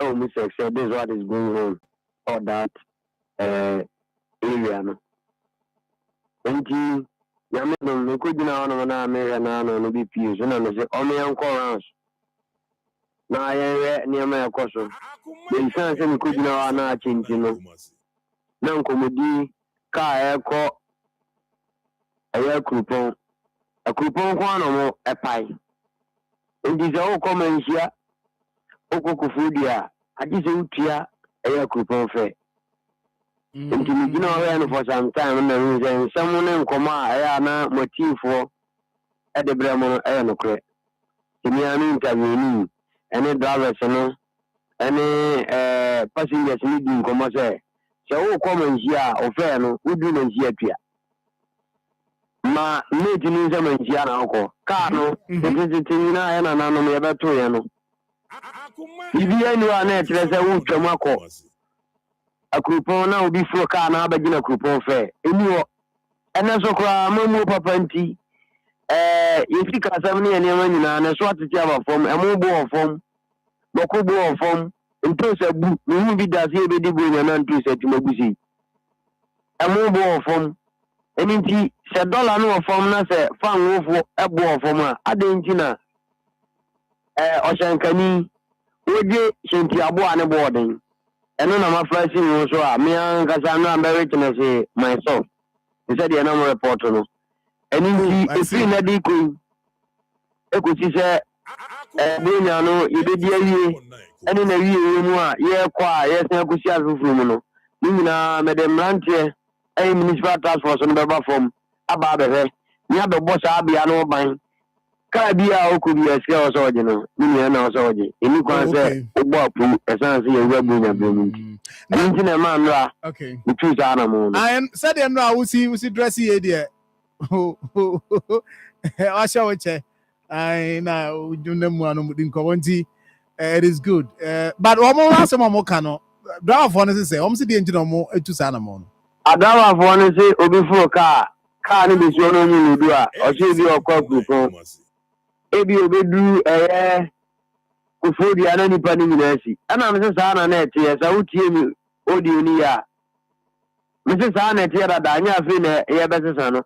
oh, Mr. Said this is what is going on or that area. No, and Yaman could be now on American no be pews, and I say, oh, my uncle. Now I am near my coso. The sense and could now not change, you know. Now, comedy, car air call a year coupon, one or more a pie. It is all common here. Okokufudia, I just utia a year coupon fair. And you know, for some time, and someone in Koma, I am not motive for at the Bremon Ayanocre. To me, I'm interviewing any drivers, any passengers needing Commerce. So, common here or fair, no, we do here. Ma meeting in some Giano, Carno, the Tina and anonymous about Toyano. If you are net, there's a wood Tomako. A coupon now before car now begin a coupon fair. And that's a cry, Momo Papanti. If you can send me any money and a swat to have from a mobile form, Mokubo form, and toss a book, movie does here be doing an unto set to Mobusi. A mobile form. And indeed, $1 no form na say fan wo a bo form a adentina Oshankani oje shinti abo ane boarding eno na ma flashing wo so a me an kasa no am very to say myself he said the number report no and indeed if you na di ku ekuti say bonya no yebedi awie ene na wie mu a ye kwa ye san kusi afufuru mu no ni nyina medem rantie municipal task force on the form about the near the boss Abia no buying. Caribia could be a scale surgeon, Miniana surgeon. And you can say, Bob, as I see a web in a blooming. And in a man, okay, the truth animal. I am said, and now we see dressy idea. I shall check. I now do them one in Coventy. It is good. But almost some more cano. Draw for us to say, almost the engine more to Sanamon. Adawa for one say obi for car ni be so no ni do a o se bi okwa group ebi obi du kufodi ana nipa ni nyina si ana me se sa na na tie sa utie mi odi oni ya me se sa na tie da anya afi na ye be se sa no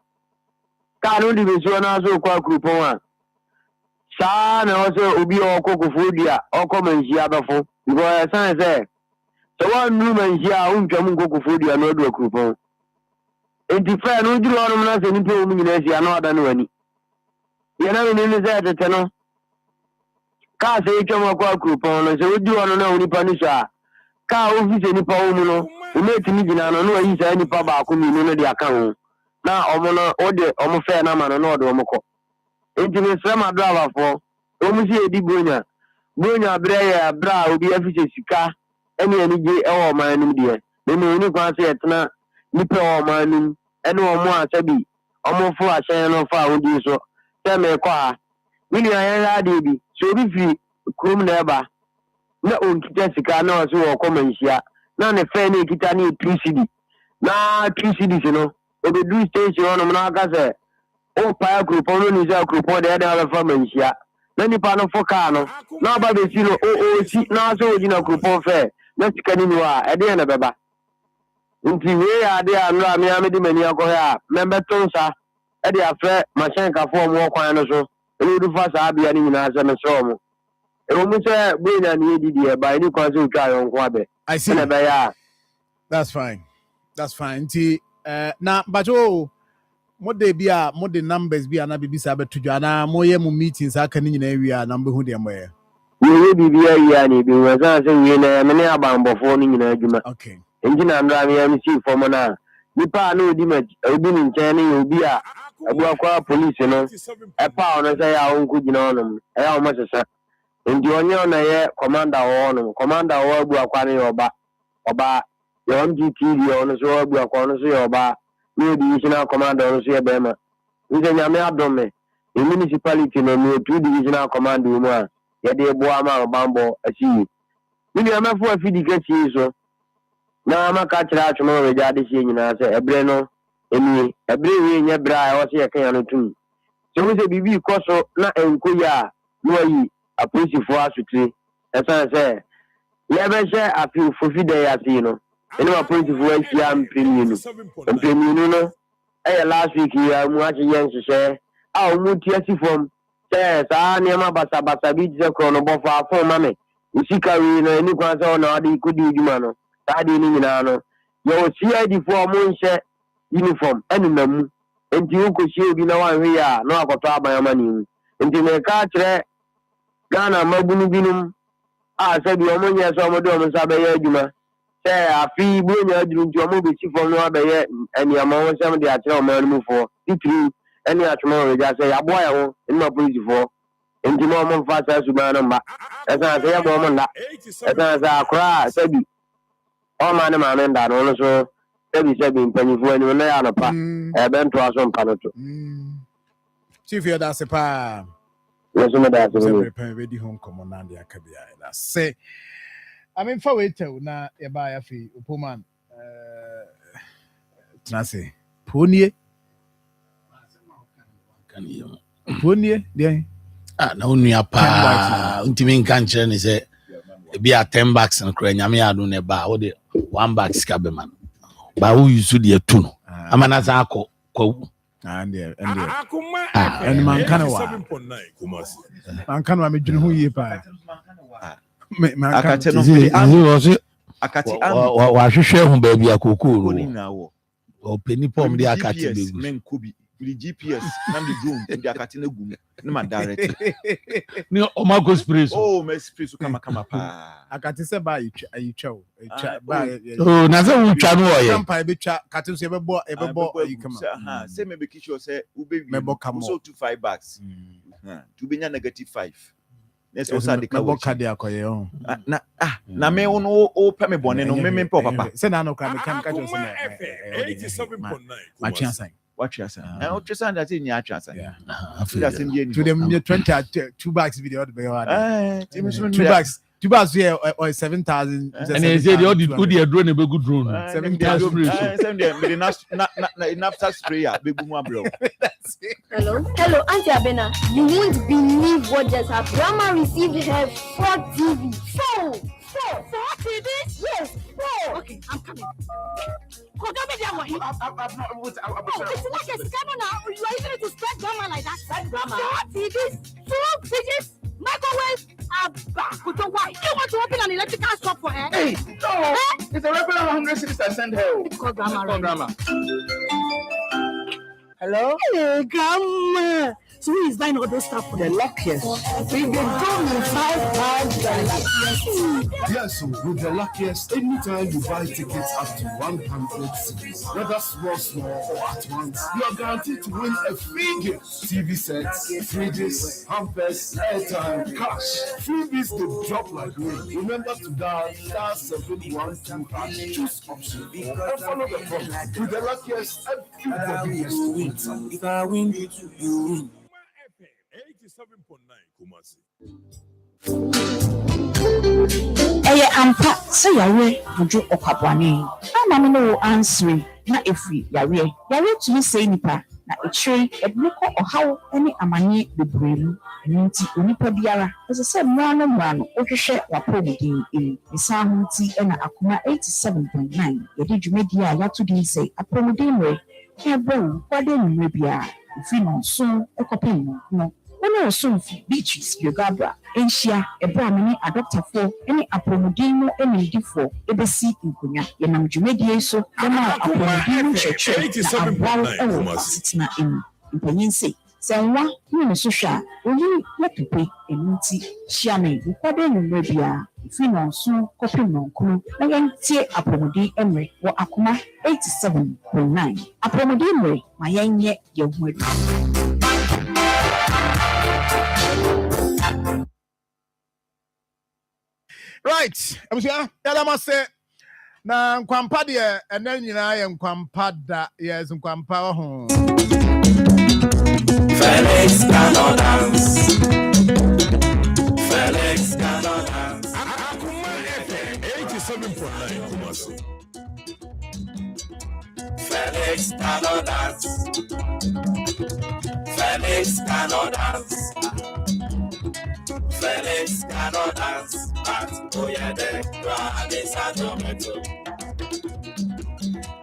car no di be so na so okwa group a sa na o se obi okwa kufodi a okwa manji abafo because san say so one woman here untwamu nkokufodi ano adu akrupo enti fa no duru ono na se nipa omu nyina si ano ada no wani ye na ni ni ze tete no ka se itwamu akwa akrupo no se odi ono na nipa ni sha ka ofise nipa omu no o metimi gina no no ayi sa nipa ba ko mi no de aka ho na omo no ode omo fa na ma no ode omo ko enti ni sema driver fo omu si edi bonya bre ya bra obi afise sika any je ewo manum de me ni kwa se etna nipa o manum ene o mo asabi o mo fu asen no fa odi so te me kwa mini ayen ya de bi so bi fi krum na eba na on kita sika na o se wo komanhia na ne fe na kita ni 3cd na 3cd no o be do station no na aka se o pa group no ni za group de da fa manhia na nipa no fo ka no na ba be si no o si na so o gina group fe na sikani ni wa ede na beba nti we ade anura me amedi mani akoya membe tonsa ede afre machine ka fo mo kwan no so elu du fa sa bia ni nyina se me so mo e wo mu se bonya ni edidi e ba ni kwa so twa yon kwa be I see na be ya that's fine nti na bajo mo de bia mo de numbers bia na bibisa betudwa na mo ye mu meetings aka ni nyina wi a na mbe hu de mo ye we bibia ya ni bi waza se we na me ne abambofo ni nyina adwuma okay engina ndra me MC form na nipa na odi ma obi ni nchen ni obi a abu akwa police no e pa ono se ya onku gina ono e ya o masesa ndi onye na ye commander wo ono commander wo abu akwa ni oba ye MGTV ono so abu akwa ono so ye oba ni divisional commander ono so ye bema nje nyame adome e municipality no ni two divisional commander mu a ye de bo ama bambo asi ni amafo afidi kachi so na maka kira atwono we jade sie nyina se ebre no emi ebre we nya bra e wo se ye kan no tum so we se bibi koso na enko ya no yi apolisi fo asutri e san se Yabesha a few for few days, you know. And my point of work, I'm premium. And premium, no. Last week, I'm watching young to say, I'll move to from. Says, near my basa beach, the chrono for mammy. You see, carrying any one's on or the could do, mano. Daddy, Nino. You see, I deform moon set uniform, and them. And you could see, you know, I'm here, no, I've got my money. And in a car, Ghana, Mabunubinum. Said the ammonia, some of them, Sabaya, say, a fee, bring your dream to a movie from Nobay, and your mom, some of the actual man move for. Any tomorrow, I say, a boy, in my police for. And tomorrow, fast as you man, as I say, a woman that, as I cry, said, all man, and that also, said, in penny for any one on a path, I bent to us on Panato. Chief, that's a pa. Yes, that's a ready home command, and the Akabia. Say, I mean, for wait till now, a buy a fee, Puman. Trasy, Pony. Pony, yeah. No, near pa, Untimin Canchen is a be a $10 and crane. I don't know about $1 scabeman. But who you should be two? I'm an Azako. And man can who ye buy. I share him, baby. A cuckoo or penny pom, the Akati men could be GPS, Namdi Goon, and the Akatina Goon, no man direct. No, Omago's praise. Oh, Miss Priest, come up. Akatisa by a chow. Oh, Nazar Chanoy, Catus ever bought you come. Say maybe Kisho say, Ube come so to $5. To be a -5. That's also the Cadia. Na me on all pay me bonnet, no me papa. Send no can catch us. 87.9. My chance. Watch yourself. Now, just that's in your chance. To them, 22 bags video. 2 bags. 2 bags here or 7,000. And they say the audio drone a good drone. 7,000. Enough tax sprayer, big boom, bro. Hello, Auntie Abena. You won't believe what just happened. Grandma received her 4 TV. 4 TVs? Yes, 4. Okay, I'm coming. It's like a scammer now. You are using it to spread drama like that. Spread drama. 4 TVs, 2 fridges, microwave. But why? You want to open an electrical shop for her? Hey, no. It's a regular 100 cities I send her. It's called drama. Hello? Hey, Grandma. So who is buying all those stuff for The luckiest. We've been doing 5 times the luckiest. Yes, so with the luckiest, anytime you buy tickets up to 100 cities, whether small or at once, you are guaranteed to win a free gift. TV sets, fridges, hampers, airtime, cash. Freebies they drop like rain. Remember to dial *712# choose option and follow the prompts. With the luckiest, everybody is to win something. If I win, you win. 87.9 Kumasi. Ampa, say yare, Mujo Okabwane. I'm a no answering, not if yare. Yare to me say nipa, na a tree, a block or how any amani the brain, and empty unipa as I said, one, or share what probably in the sound tea and Akoma 87.9. Yet you make ya to say a promodine, a bone, what then maybe if you know so, a copy no. One soon beaches, Yogabra, Asia, a Brahmini, a doctor for any apomodino, any defo, ABC in Kunya, Yanam Jumedia, so Yama apomodino church, and wow, sitting in Penyense. Sanwa, you social, only let to pay a minty, Shiane, recording in Rabia, if you know so, copy no crew, again, tear apomodi Emery, or Akoma 87.9. Apomodino, my young yet, your word. Right, I'm saying, I must say, now, Quampadia, and then I am Quampada, yes, and Quampa home. Felix cannot dance. Felix cannot dance. Akoma FM 87.9 Kumasi. Felix cannot dance. Felix cannot dance. Felix cannot dance. but oh yeah, they promise I don't metal.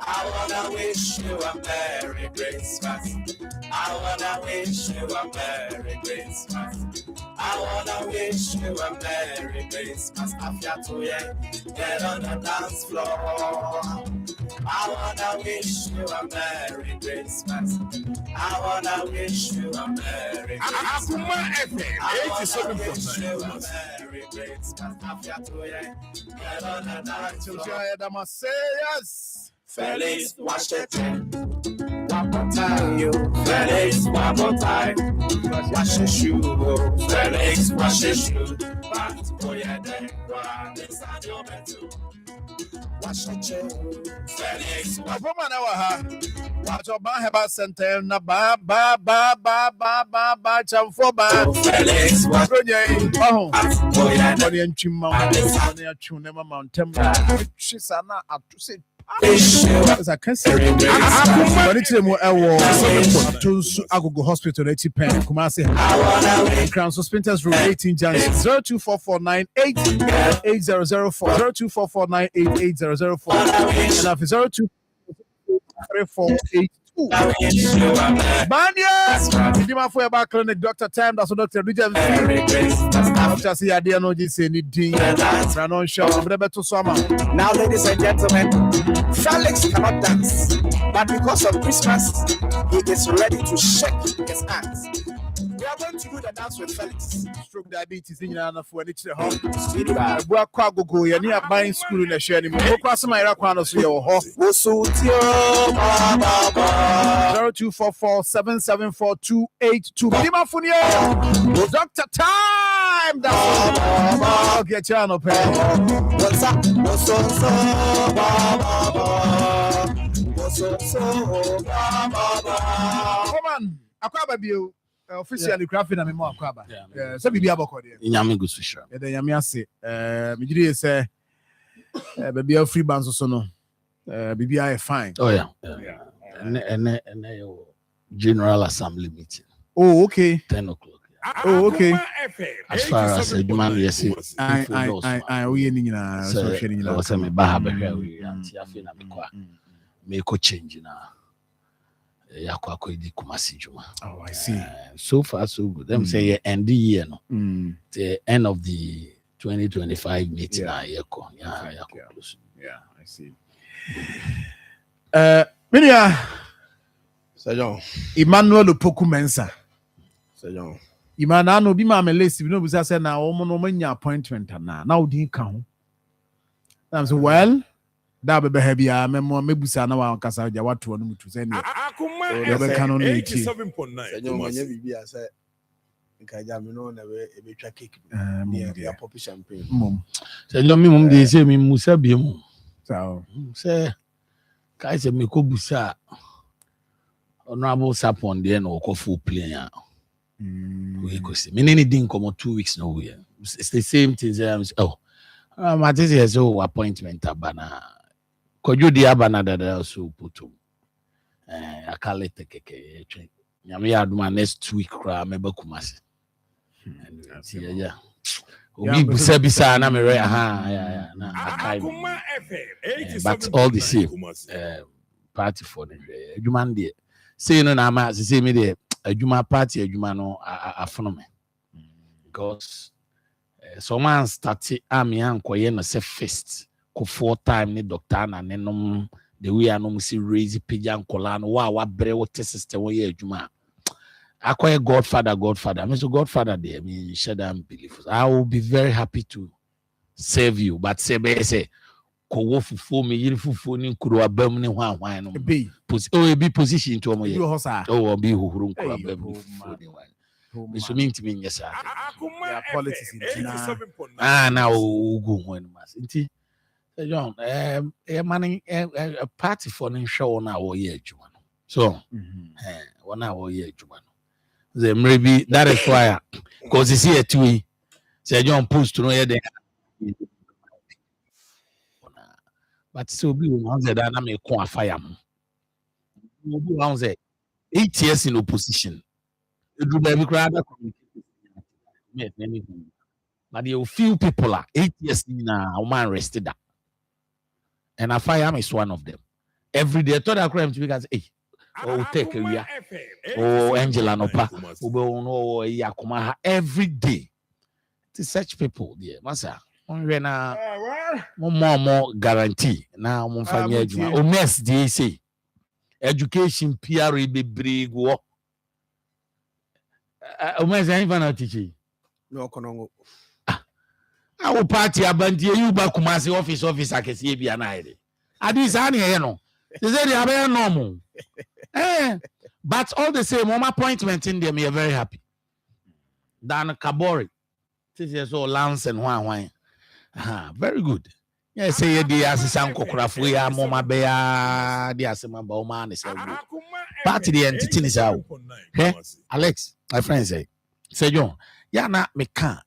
I wanna wish you a Merry Christmas. I wanna wish you a Merry Christmas. I wanna wish you a Merry Christmas. After 2 years, get on the dance floor. I wanna wish you a Merry Christmas. I wanna wish you a Merry Christmas. Akoma FM I wanna 87.9 wish you a Kumasi. Merry Christmas. After 2 years, get on the dance floor. Yes. Felix Washington, one more time, you. Felix, one more time. Wash your shoe, Felix, wash your shoe. But oh yeah, then run inside your metal. Wash your shoe, Felix. Akoma na wa ha. Wacho ban heba center na ba chamfo ba. Felix, wash Ronye. Oh. oh yeah, then Oni entwima. Oni atune ma mountain. Shisa na atuse. As I can say, when it's more to Agogo Hospital, it's pen, Kumasi, Crown Suspenders Room 18 Junction 024498 8004 024498 8004 and after 023482. Banya! Dima for your clinic, Dr. Time, that's Dr. Richard. After see idea no just anything. Ranon show, to summer. Now, ladies and gentlemen, Felix cannot dance, but because of Christmas, he is ready to shake his hands. We are going to do the dance with Felix. Stroke diabetes in your for any home. Go, you're near buying school in a share anymore. Go cross my Raquanos, your home. 0244-774-282. Dima Funia, Dr. Time. That's get you on a pay. What's up? What's Come on, Akaba Bill. Officially crafting a memo Akaba. So be aboko there. Inyame go so sure. The Yami ase. Me jiri say baby a free bands so no. Bibi I fine. Oh yeah. And General Assembly meeting. Oh okay. 10 o'clock. Oh okay. As far as the man yes, I we ni nyina so hwe ni nyina. I was me ba ha be hwe we anti afi na me kwa. Me ko change na. Yakwa di Kumasi Juma. Oh, I see. So far, so good. Them say end the year, no. The end of the 2025 meeting. Yeah, I see. Minia. Sajon. Emmanuel Opoku Mensa. Sajon. Imana no bi ma me list bi no bi say na wo no manya appointment na wo din ka ho. I'm say well. Da be ha bia memo mebusa na wa kasa ja wato no mutu say ne Akoma FM 87.9 Sajon manya bibia say nkaja me no na e be twa cake ya pop champagne mom Sajon mi mum dey say mi musa bia mu so say kai say me ko busa honorable sapon dey na ko full plane ya we go see me any din come 2 weeks no we it's the same thing my this is appointment abana kojo di abana dada so putum akale tekeke nyame ya aduma next week kra meba Kumasi yeah obi bisa na me re yeah na akai Akoma FM but all the same party for the adwuma de say no na ma say me de adwuma party adwuma no afono me because someone started me ankoye no say first ko 4 time ni doctor na nenom the way anom si raise pija nkola no wa bre what sister wo ye adwuma akoye godfather me so godfather there me share that belief I will be very happy to serve you but say ko wo fufu me yiri fufu ni nkuru abam ni hwan no be position to mo ye oh be huhuru nkuru abam ni fufu ni hwan so me nyesa Akoma politics in 87.9 na ugu hwan mas nti John man a party for the show na wo ye adwuma no so one wo ye adwuma no the maybe that is why because you see a two say John post no ye dey but so be one say that na me ko afire mo be one say 8 years in opposition you do baby crowd communication but you few people are 8 years now man arrested that. And I fire is one of them. Every day I thought I crime to because hey, oh take a year. Oh Angela no pa. Oh Akoma every day. To such people there. Masa more guarantee now mon fanya adwuma. O mess dey say education PR be brig wo. O mess ain't fan teaching. No konongo. Our party abanti you ba Kumasi office akesi bia na ide. Adi sa na ye no. They say they are very normal. But all the same, one appointment in them, you're very happy. Dan Kabori. This is all Lance and Juan. Very good. Yes, say the assistant Kokrafu, ya Moma Bea, the Asima Bauman is a party the entity is out. Alex, my friend say John, ya na me can.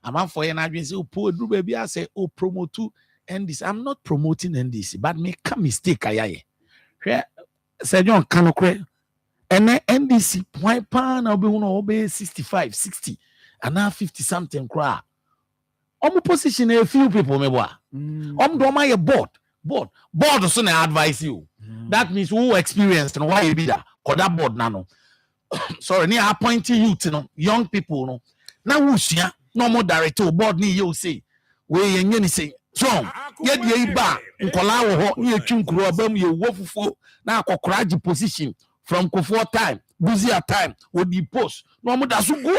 I'm out for an agency who poor do baby. I say, oh, promote to NDC. I'm not promoting NDC, but make a mistake. I say, John, can you and then NDC point pan I'll be 65, 60, and now 50 something cry. On position a few people, me boy. Do my board soon I advise you. That means who experienced and why you be that. Cause that board nano. Sorry, near appointing youth, you know, young people, no. Now who's ya? No more director board ni you say. We yenye say. John, yet ye ba nkola wo ho ye twunkuro abam ye wofufu na akokora position from Kofo time, Buzia time, would be post. No more da so go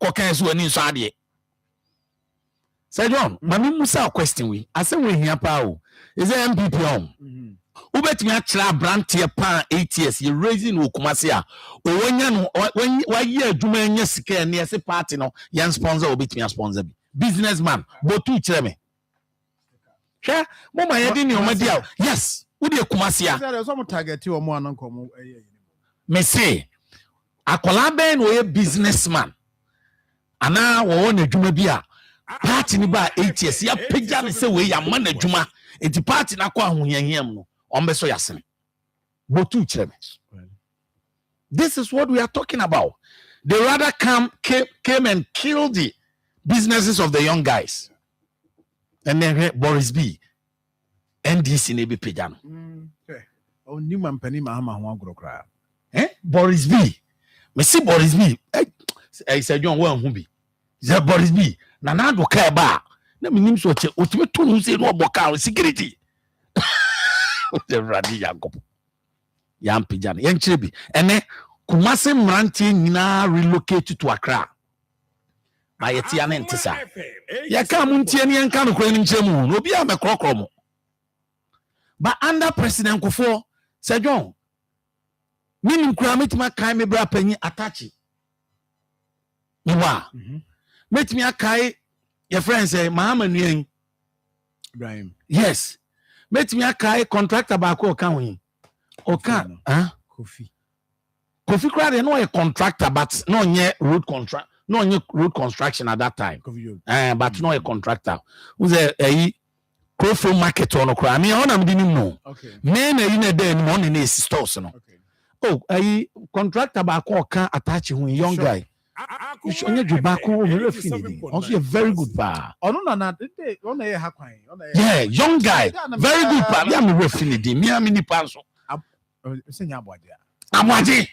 kokan so ani so ade. Say John, mami musa question we. Ase we hia pa o. Is it MPP on? Ubetimi achira brand here pa 8 years you raising Kumasi a. O wonya no wa ye adwuma anya sika na ese party no yan sponsor obetimi sponsor bi. Businessman, botu chire me. Sure, mama yedi ni omadi a. Yes, we dey Kumasi a. There's some target you omo anan komo me say akola ben we businessman. Ana wo na adwuma bi a. Party ni ba 8 years ya pagya ne say we ya man adwuma. Enti party na kwa ahohiahiam no. Ombeso yasene. Botu chire me. This is what we are talking about. They rather came and killed the businesses of the young guys. And then Boris B. NDC ne be pejano. Oh, new man penny mahama ho agro kra. Boris B. Me see Boris B. I said John well hu bi. Say Boris B. Na na do ka ba. Na minim so che otime to no say no oboka security. The radi Jacob. Yam pejano. Yen chire bi. Ene Kumasi mranti nyina relocate to Accra. Ma yeti ya ntisa. Ya ka muntie ne yanka no kwani nchemu. No bia me krokro. But under President Kufo, Sir John, minim kura metima kai me bra panyi atachi. Mewa. Metimi akai your friend say Mahama Nuen Ibrahim. Yes. Metimi akai contractor ba ko ka ho. Oka, Kofi Krade no a contractor but no nye road contract. No new road construction at that time. But no a contractor. Who's a Crowflow market on a crime. Me on am didn't know. Okay. Men in a day morning is stores no. Okay. Oh, a contractor back can attach you young guy. You should only do back home. Also a very good bar. Oh no, they on a hakwan. Yeah, young guy. Very good bar. Me am refinity. Me am mini panso. Abaji.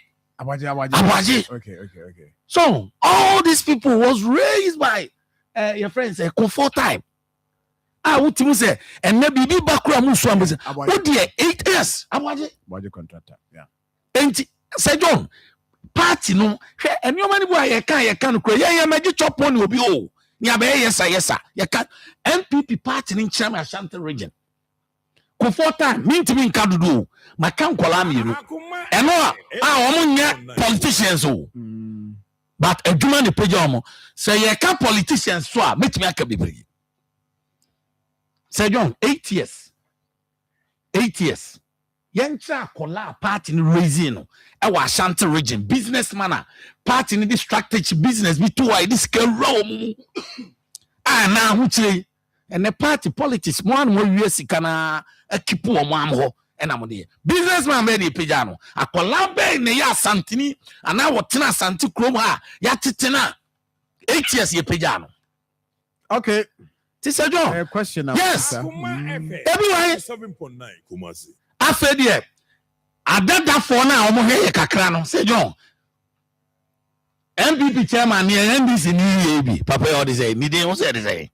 Okay. So all these people was raised by your friends a comfort time. What you say? And maybe be bakura musu ambe. What dear 8 years? Abaji contractor. Yeah. And say John, party no. And your money boy you can go. Yeah, magic chop money will be oh. Nya be yes sir. You can MPP party in Chama Ashanti region. Comfort time mean to me in Kadudu. Makan kola miru. And no, omunya politicians oh. But a human the page omo. So you can politicians so make me aka bibiri. Say John 8 years. 8 years. Yencha kola party in raising no. E wa Ashanti region businessman party in this strategy business be too wide this can roll. Na hu chire. And the party politics one more years kana ekipu omo amho. Businessman be the pejano. Akola be ne ya santini ana wotena santi krom ha ya titena 8 years ye pejano. Okay. This is John. A question. Yes. Akoma Everyone. 7.9 Kumasi. I said yeah. I did that for now. I'm here. Kakrano. Say John. MPP chairman near NDC ni Papa all say. Ni dey say say.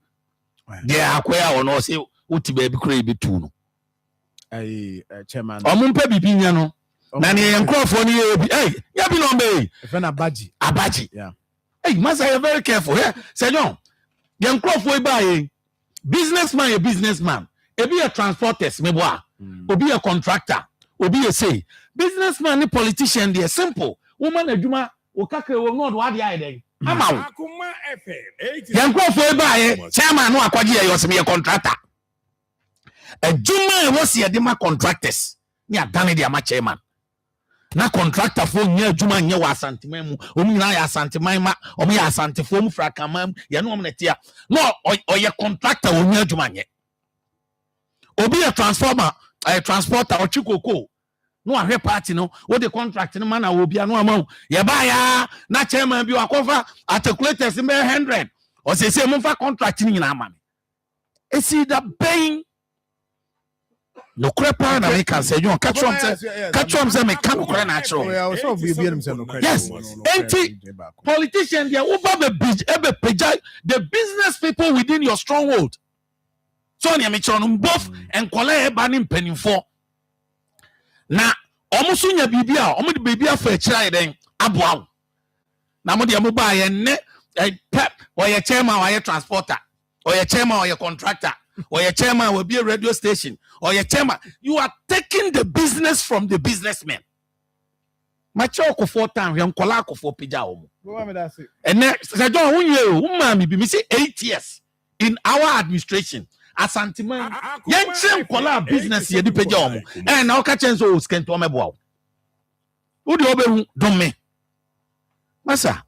There akwaya or no say uti baby crazy too no. Chairman. Omumpe bibinya no. Na ne enkrofo ni ebi. Hey, ya bi no be. Efe na Abaji. Abaji. Yeah. Hey, must I very careful here. Say John. The enkrofo e buy businessman a businessman. Ebi a transporters me boa. Obi a contractor. Obi a say businessman ni politician dey simple. Woman adwuma okakre wo no do ade aye den. Amawo. Akoma FM. The enkrofo e buy chairman no akwaje e yo se me contractor. Adwuma e wo se de ma contractors. Ni adane de ama chairman. Na contractor fo nya adwuma nya wa asanteman mu. Omu nyina ya asanteman ma, omu ya asantefo mu frakamam, ye no omu netia. No oye contractor wo nya adwuma nye. Obi a transformer, a transporter o chikoko. No ahwe party no, wo the contract no man na obi anu ama. Ye ba ya na chairman bi wakofa articulators me 100. O se mu fa contract ni nyina ama me. Esi da pain no crepa na make say you catch them say me can no natural. Yes, politician there over the business people within your stronghold. So near me both and collect banning penny for. Na almost soon your baby almost baby for a child then abow. Na mo dia mo ba ye ne pep or your chairman or your transporter or your chairman or your contractor. Or your chairman will be a radio station, or your chairman, you are taking the business from the businessman. My choko 4 times, young Kolako for Pijao. And next, I don't want you, 8 years in our administration. As Santiman, young Chem Kola business, you Pijao, and now catching those can to me. Who do you don't me? Massa.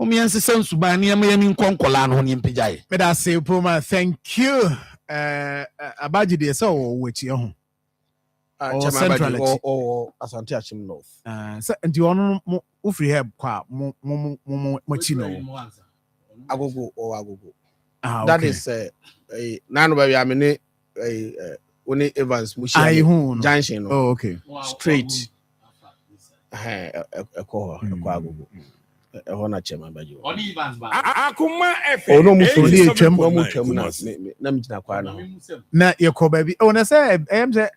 Omianse sensu ba ni am konkola no ni mpejai. Me da say Puma, thank you. Abaji de so wechi ho. Central or Asante Achim North. So and you on ufri help kwa mo chino. Agogo or Agogo. That is nano baby I mean Oni Evans Mushi Junction. Oh okay. Straight. Agogo. Hona chema baji. Akoma FM. Ono musoli chema na mjina kwa na yeko baby. Ona say say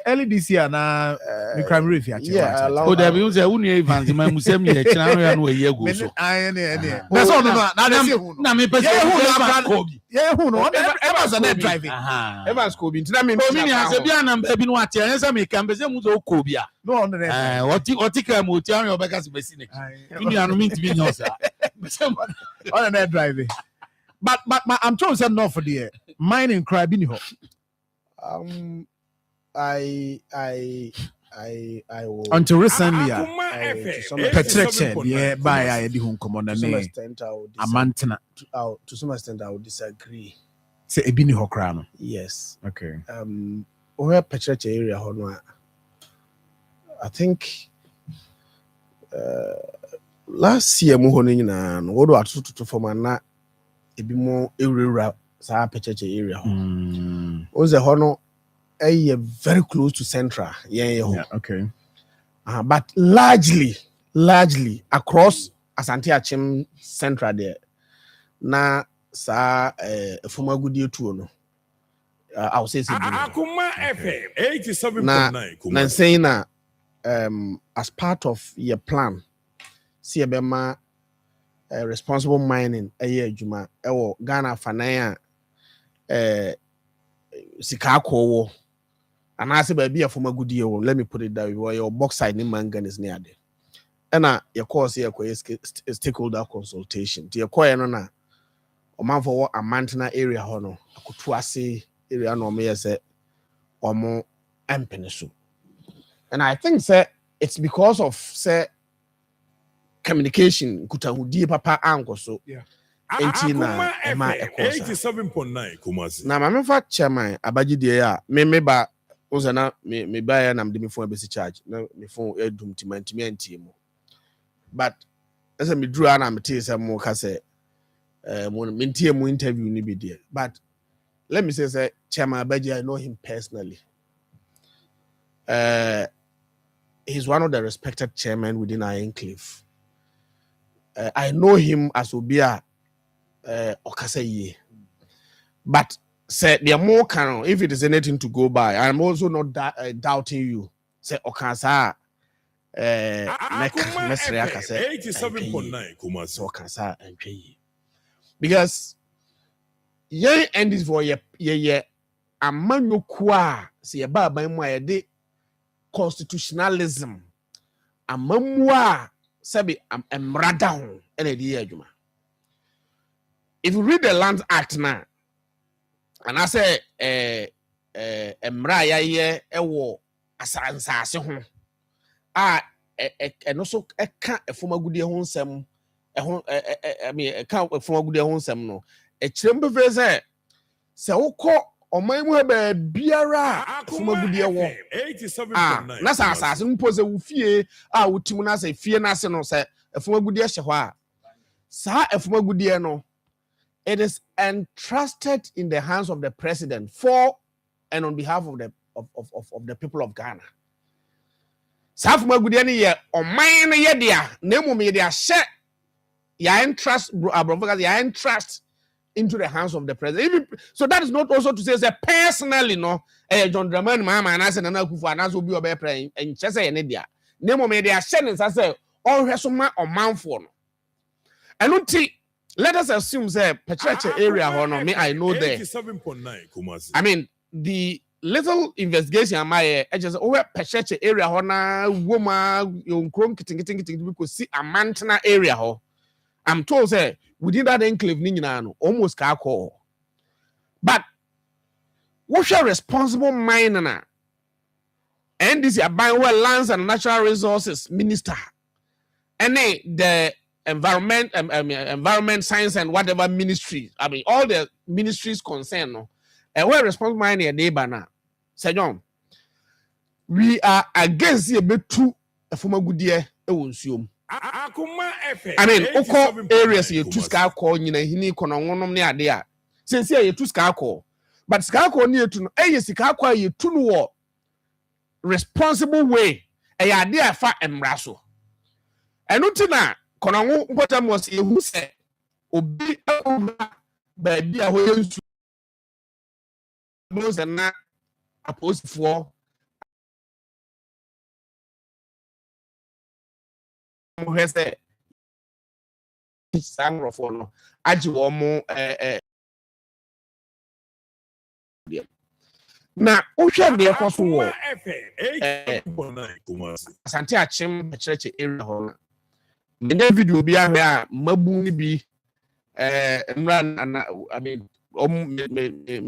early this year na the crime rate ya chema. Oh there be say unu Evans ma musem ye china no ya no ye go so. Na so no na me pese ye hu no Evans na driving. Evans Kobi ntina me ni ase bia na baby no ate en say me kan pese mu so Kobi a. No no oti ka mo ti an obeka se besi ne. Ni anu mi ntimi nya osa. On that driving. But I'm told say no for the mining cry bi ni ho. I will until recently yeah by I di hun komo na me amantena to some extent I would disagree. Say ebi ni ho kra no. Yes. Okay. Where Petrech area ho no I think last year mo ho no nyina no wo do atoto for na ebi mo ewura sa Petrech area ho. O ze ho no very close to Central. Yeah, okay. But largely across Asante Achim Central there. Na sa Fumagudi tu no. I would say Akoma FM 87.9. Na saying na as part of your plan, see bema responsible mining juma ewo Ghana fanaya sikako and I say baby from a good year. Let me put it that way. Your bauxite in manganese near there. And your course here is stakeholder consultation. To your coin on a man for a mountain area hono. I could say area no me say or more empenisu. And I think say it's because of say communication kutahudi papa anko so. Yeah. Akoma FM 87.9 Kumasi. Na mama fa chairman abaji de ya me ba Ozana me buy na me phone be charge na me phone edum timanti anti mu but as me drew na me tell say mo ka say mintie mu interview ni be there. But let me say Chairman Abaji, I know him personally. He's one of the respected chairmen within our enclave. I know him as Obia Okaseye. But say there are more canon. If it is anything to go by, I'm also not doubting you. Say Okasa Mesre Akase 87.9 Kumasi. Okasa and because ye end this for ye amanu kwa se ye ba ban mu ayede constitutionalism amamwa sabi emrada ho ene di adwuma. If you read the Land Act now, and I say emra ye ewo asansase ho eno so eka efomagudie ho nsem I mean eka efomagudie ho nsem no e kirem be se wokọ oman mu ba biara efomagudie wo 87.9 na sa asase mpo se wo fie wotim na se fie na se no se efomagudie hye ho sa efomagudie no it is entrusted in the hands of the president for and on behalf of the people of Ghana. Safuma Gudiani ye oman ne ye dia na emum ye dia hye ya entrust ya entrust into the hands of the president. Even, so that is not also to say personally no John Dramani Mahama na say Nana Akufo na so bi obe pre en chese ye ne dia na emum ye dia hye ne say ohwe so ma omanfo no. Enunti let us assume say Pecheche area hono me I know there 87.9 Kumasi. I mean the little investigation my just over Pecheche area hona woman yon krom kiting because see a mountain area ho. I'm told say within that enclave ni nyina no almost ka call. But what's your responsible miner and this about well lands and natural resources minister and the environment science and whatever ministry I mean all the ministries concerned no and we're responsible miner neighbor now. Say John, we are against the betu efomagudie ewonsuom. Akoma FM. I mean, oko areas ye two ska call nyina hini kono wonom ne ade a. Sense ye two ska call. But ska call ne etu no eye ska call ye tu no wo responsible way. E ya ade afa emra so. Eno ti na kono wo mpotamos ye hu se obi ba ba bia ho ye nsu. Most na opposed for who say sang for no aji wo mo na ohwe de ekoso wo asante achim church area ho na video bi ahwe a mabu ni bi I mean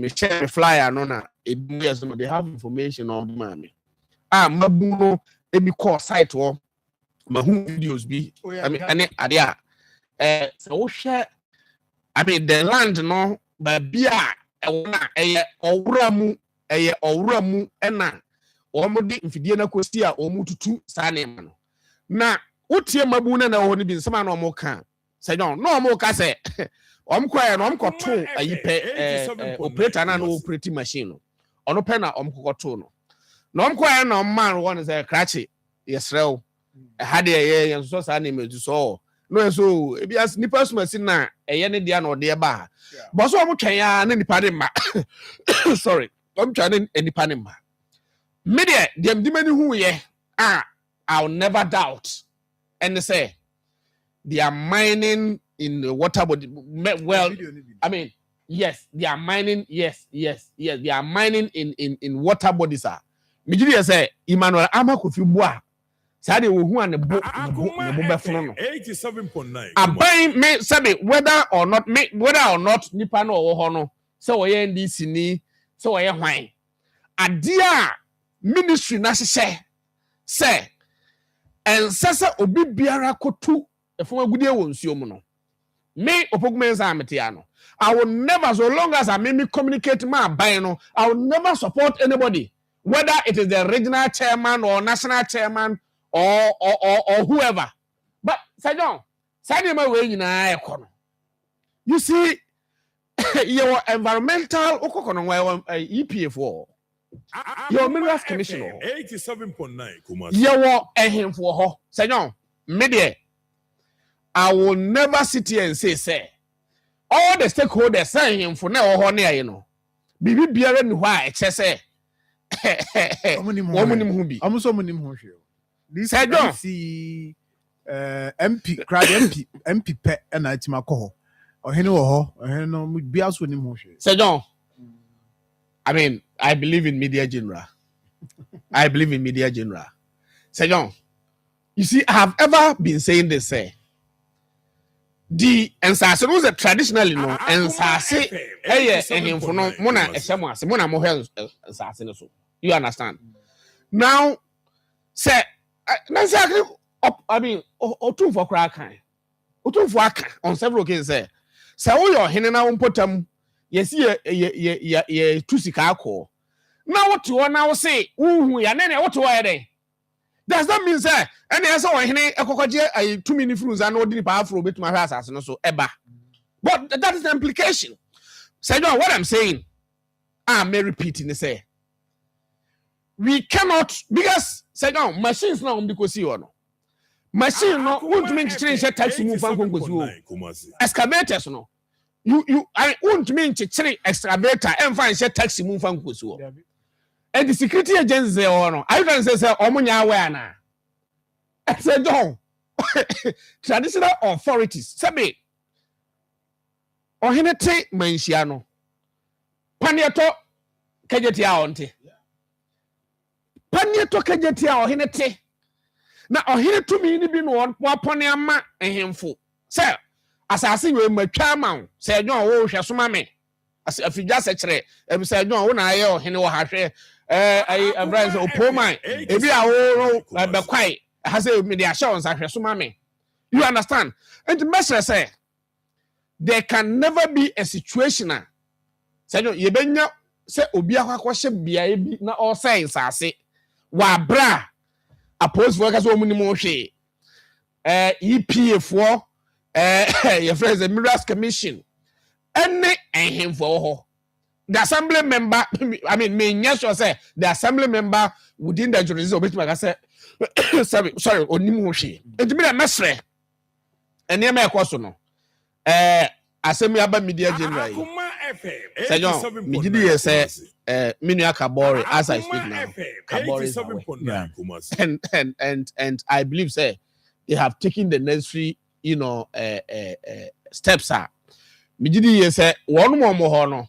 me share flyer no na yes no they have information on me mabu no e bi call site wo mahu videos bi I mean ane ade a so wo share I mean the land no ba bia e wona eye owura mu ena o mo di mfidie na kosti a o mu tutu sa na ma no na wotie mabu na ho ni bi nsema na o mo ka say no mo ka say omkwa no omkoto ayipe operator na no operating machine no ono pe na omkoto no na omkwa na omman won say krache yesrew hade ye so sa na medu so no so ebias nipa so machine na eye ne dia na ode ba bo so omtwen ya na nipa de ma sorry omtwen na nipa ne ma me dem di mani hu ye I'll never doubt and say they are mining in the water body. Well, I mean, yes, they are mining. Yes, they are mining in water bodies. Mijiri say Emmanuel Amakofi Boa. Sade wo hu an bo be fun no. 87.9. Abai me sabe whether or not nipa no wo ho no. Se wo ye NDC ni, se wo ye hwan. Adia ministry na hye say ensese obi biara kotu efomagudie wo nsuom no. Me opogumensa ametiano. I will never, so long as I may communicate my buying, I will never support anybody, whether it is the regional chairman or national chairman or whoever. But say John, say my way in I econo. You see, your environmental EPA4, your minerals commissioner, 87.9 Kumasi. your aim for her. Say no, media. I will never sit here and say, all the stakeholders say him for now, honey, you know. Bibi biara ni hɔ a ɛkyɛ sɛ wɔn nim ho bi ɔmo so nim ho hwɛ this MP crowd MP pɛ ɛna ɛtima kɔ hɔ ɔhene wɔ hɔ ɔhene no bi aso nim ho hwɛ Sir John, I mean, I believe in media general. Sir John, you see, I have ever been saying this, say the ensase was a traditionally no ensase ehim for no mona ehemo ase mona mo hel ensase no so you understand now say I mean otun for kra kan otun for aka on several occasions say wo your hene na wompotam yesi ye tusika akọ na what you na wo say uhu ya na what you dey. Does that mean say any answer or hene ekokoje ay 2 minute fruits and ordinary powerful bit my asase no so eba. But that is the implication. Say no, what I'm saying, I may repeat in say we cannot because say no machines now because you know. Machine no won't mean to change taxi move and excavators no. I won't mean to change excavator and find taxi move and go. And the security agents say, "Oh no, I don't say omunya aware na." I said, "No, traditional authorities sabi ohenete manhia no panieto kajetia onte panieto kajetia ohenete na ohene tumi ni bi no wapone ama ehemfo say asase we matwa ma say no wo hwe soma me afidwa sekere e say no wo na aye ohene wo hahwe I friends opoma ebi awo be kwai ha say me dey assurance ahwe so ma me you understand and the message say there can never be a situation say no ye benya say obi akwakwohye bia bi na all science ase wa bra oppose for kaso omunim hwe EPA4 your friends the Minerals Commission any ehemfo ho. The assembly member, I mean, me yes, say the assembly member within the jurisdiction of which I say, sorry, Onimushi. It mean a mesre. And near my question, assembly about media general. Say, John, me say, Minya Kabori, as I speak now, Kabori, and I believe, say, they have taken the necessary, steps. Me say, one more no.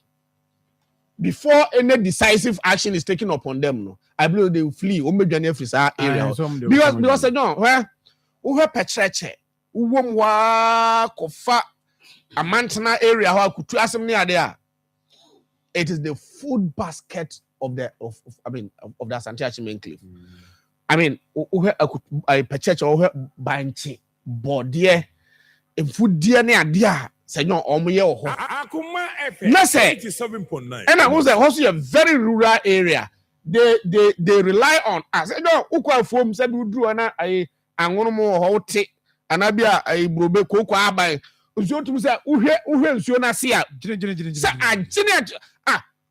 Before any decisive action is taken upon them, no, I believe they will flee. Area because no, where pecheche, kofa a mountain area how could asem near there. It is the food basket of the of the Asante main cliff. I mean, I pecheche or banchi body and food dear near dear. Say no, Akoma FM 87.9. And I was also a very rural area. They rely on us. No, ukwa form said we drew an I want more hot and I be a brobe cocoa by Uzo to say Uhe Sia.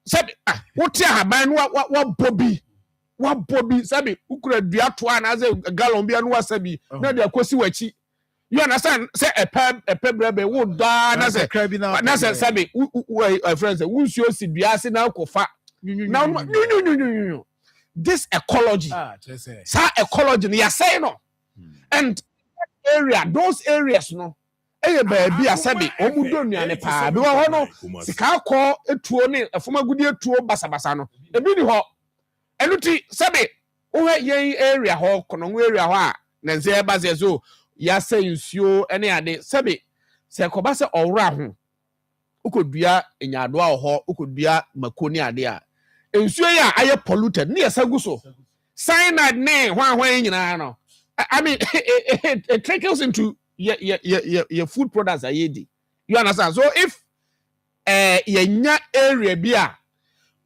Said what what Bobby Sabi, who could be up to one as a Galombian wasabi, not the Kosiwachi. You understand? Say a peb would die. That's a sabi. Friends, who's your CBS now? Kofa. No. This ecology. Sa ecology. You say no. And area, those areas, no. Baby, I sabi. Omudoni ane pa. Because no. Sika call a tuone. A former good year tuo basabasano. A beauty hall. And luti sabi. Uhe ye area hall. Kono area ha. Nanze bazezo. Ya say nsuo ene ade sebe se koba se owra ho ukodua enyadoa ho ukodua makoni ade a nsuo ya aye polluted ne yasagu so cyanide ne hwan nyina no I mean it trickles into your food products ayedi you understand so if yenya area bi a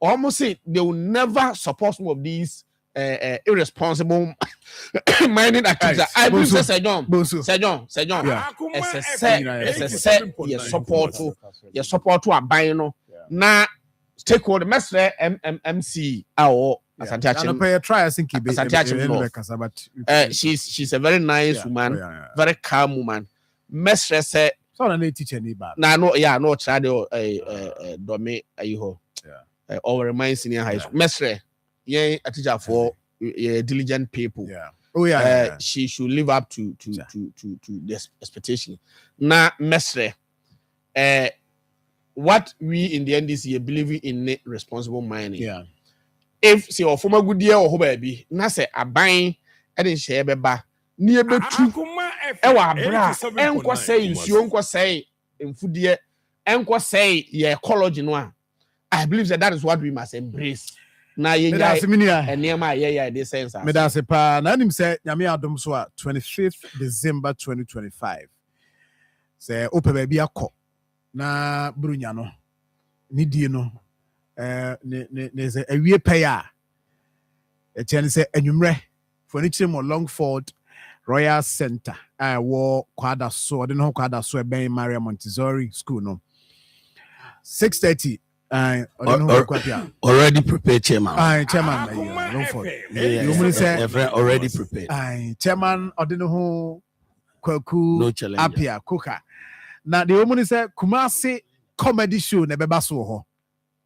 almost say they will never support some of these irresponsible mining activities. I believe Sir John. You support to a buy no. Na stakeholder mesre MC Asante Achim. She's a very nice woman, very calm woman. Mesre say so na teach anybody. Na no child domi ayiho. Or remain senior high school. Mesre a teacher for diligent people. She should live up to the expectation. Na mesre what we in the NDC believe in responsible mining. If say or former good year or ho baby, na say aban e dey share beba ni ebetu e wa bra enko say nsuo enko say mfudie enko say your ecology no a. I believe that is what we must embrace. Na ye enema ye dey sense. Me da se pa na nim say nyame adom so a 25th December 2025. Say ope baby akọ na brunya no ni die no ne say awie pay a e chen say anwumre for ni chimo Longford Royal Center wo kwada so de no kwada so e ben Maria Montessori School no 6:30 already prepared chairman. Chairman Longford. You say already prepared. Chairman odino ho kwaku no challenge. Apia Coca. Now the woman say Kumasi comedy show na beba so ho.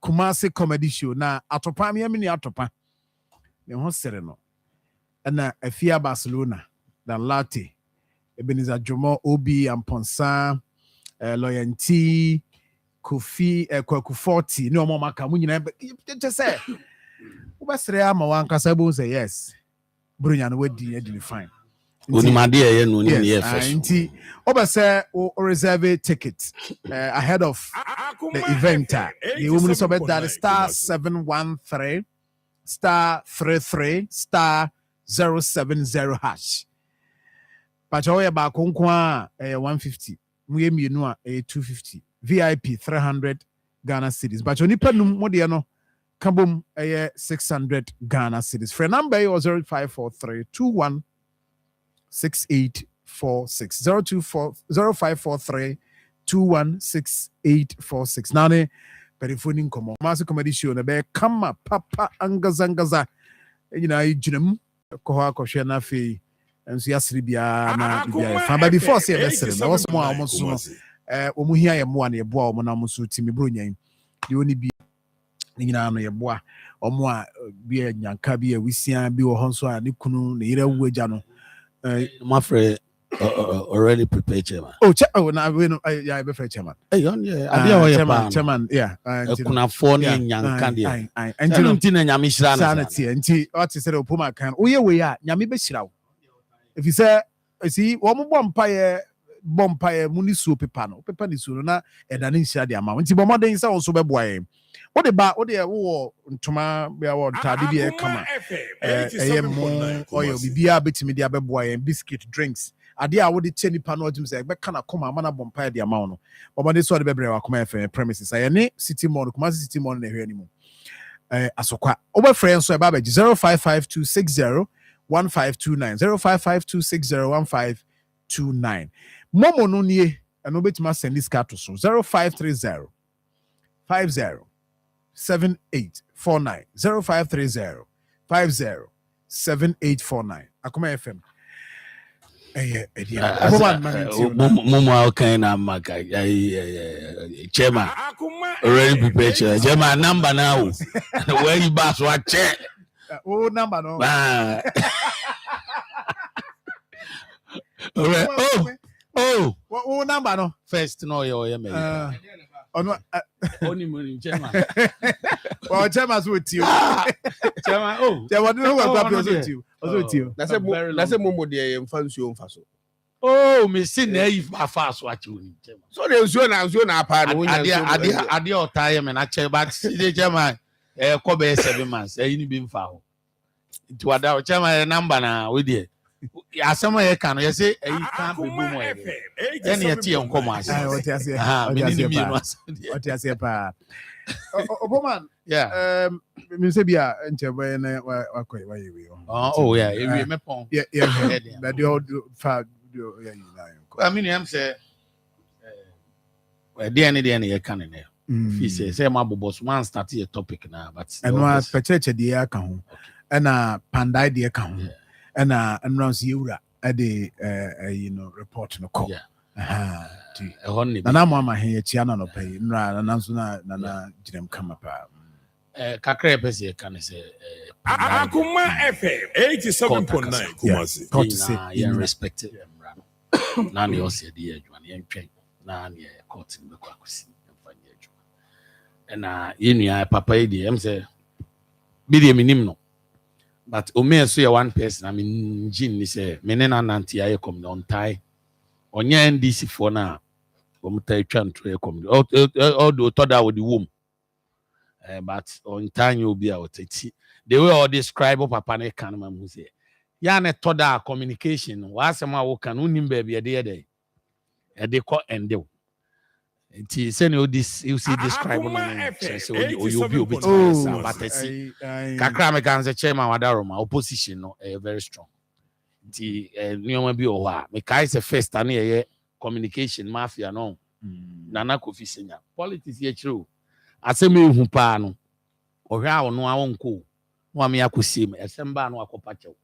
Kumasi comedy show na atopa me ni atopa. Ne ho sere no. Na afia Barcelona dan Latte. Ebenezer Jomo Obi Amponsa Loyalty Kofi Kwaku 40 no more maka mu nyina just say ubasre ama wankasa bo say yes brunya no wadi adi fine onimade ye no ni ye first nti obase o reserve a ticket ahead of the event the woman so bet that star 713 star 33 star 070 hash but oya ba konkwa 150 mu ye mienu a 250 VIP 300 Ghana cedis. But you need to know Kabum 600 Ghana cedis. For number 0543 21 6846 0543 21 6846. Now, the periphone come Master Comedy Show. The bear come papa angazangaza. You know, Jim Koha Koshana Fee and Siasribia. But before say this, there was more almost. Omuhia ye moa na yeboa omo na musu timi bronyan de oni bi nyina no yeboa omo a bi nyanka bi awisia bi wo honso a ne kunu ne yira wu agya no my friend already prepared chairman na we no ya be fair chairman on yeah chairman yeah kuna for ne nyanka de nti na nyame hira na nti o ti se de opoma kan wo ye we a nyame be hira wo if you say see wo mo bompa ye bompaye munisu pepa ni so na edane nsia de ama nti bomoden se won so beboa yen wo de ba wo de wo ntoma be wo tade bi e kama mo oyo bibia betimi de abeboa yen biscuit drinks ade a wo de che nipa no odum se be kana koma ama na bompaye de ama no bomoden so de bebre wa koma FM premises ayene city mall kuma city mall na hwe animu asokwa oba friend so e ba 055260 1529 0552601529 Momo no nie and obetima send this card to so 0530 50 7849 0530 50 7849 Akoma FM Momo kind of maka chairman already prepared chairman number now where you boss what check number no what number no first no you me only money chairman well chairman with you chairman chairman no go with you that's a momo de mfansuo mfaso me see na if fast watch you chairman so the nsuo na apa no ade otaye me na chair but the chairman ko be 7 months ni bi mfa ho nti wada chairman number na we there asema ye kan ye say e kan be bomo e ye tie nkomo ase what you say pa Oboman. Yeah. Me say bia enche boy na wa yewe. Oh yeah, if me pon. Yeah. But the old fa yeah I mean I'm say well there you can in there. Fi say my boss man start a topic now but and wa pecheche de aka ho. Na pandai de aka ho. Na announce yura the report no call. Yeah. Nana mama he chiana no pay nra nanso na jirem kama pa. Kakra pese can say Akoma FM 87.9 Kumasi. Got to say you respect na ne o se de adwan ye ntwen na ne court be kwa kwesi mfanye adwan na yenua papa yi de em say bi de minim no but o me so ye one person I mean gin ni say me ne na nanti aye kom no ntai onye ndc for na o mutai twa ntro ye kom all do toda with the womb but on time you be out the way all describe papa ne kan ma mu say ya ne toda communication wa asema wo kan unim ba bia de de ko ende nti se ne you see describe no say you be bit but see kakra me kan say chairman wadaroma opposition no very strong nti nioma bi o ha me kai say first ane ye communication mafia no nana kofi senya politics ye chiro asem ehu pa no ohwe a ono awonko no ame akosie me esem ba no akopa chew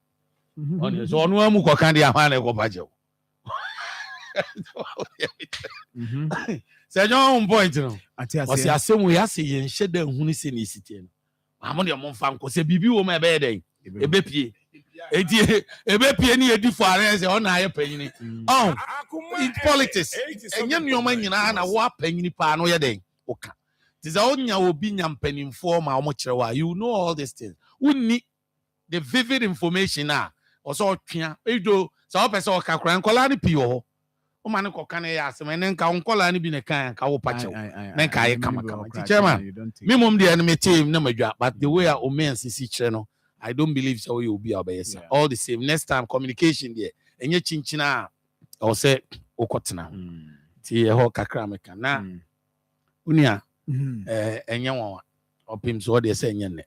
on so ono amu kokan dia ha na akopa chew say John point no o se asem ya se ye nhye da hu ni se ni sitie no amo de mo mfa nko se bibi wo ma ebe den ebepie ebepie ni edi for arrange o na aye panyini in politics enye nioma nyina na wo apanyini pa no ye den oka tiza onya obi nya mpanimfo ma omo kirewa you know all these things unni the vivid information na oso twia edo so person o kakra nkola ni pi ho o ma ne koka ne ya asem ne nka nkola ni bi ne kan ka wo pachew ne nka ye kama chairman me mom de enemy team na madwa but the way o men sisi kire no I don't believe so you will be obeyes all the same next time communication there enye chinchina o say okotena ti ho kakra me kan na unia enye won opim so de say enye ne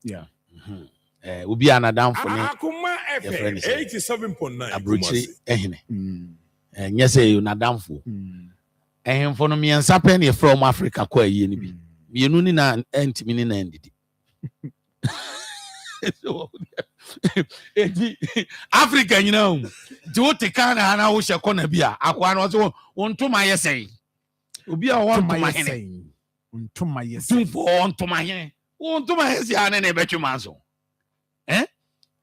obi anadamfo ne Akoma FM 87.9 abrochi ehene enye say unadamfo ehemfo no miensa pen ye from Africa kwa yie ni bi mienu ni na entimi ni na ndidi so Africa do te kana na wo hye kona bia akwa no so wontoma yesei obi a wontoma hene wontoma yesei wontoma hene wontoma yesei ane na betwema so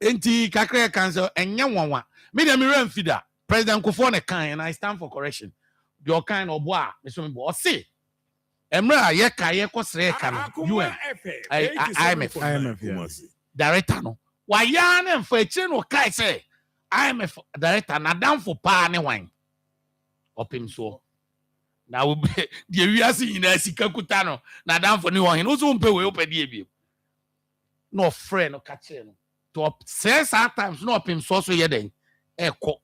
enti kakra kanso enye wonwa me dem remfida president Kufo ne kan and I stand for correction your kind of boy me so me bo say emra ye ka ye kosre ka no UN IMF director no wa ya na mfa echi no kai say IMF director na damfo pa ne wan opim so na wo de wiase nyina sika kuta no na damfo ne wo hin wo so mpe we opedi ebiem no friend no kache no to say sometimes no opim so ye den eko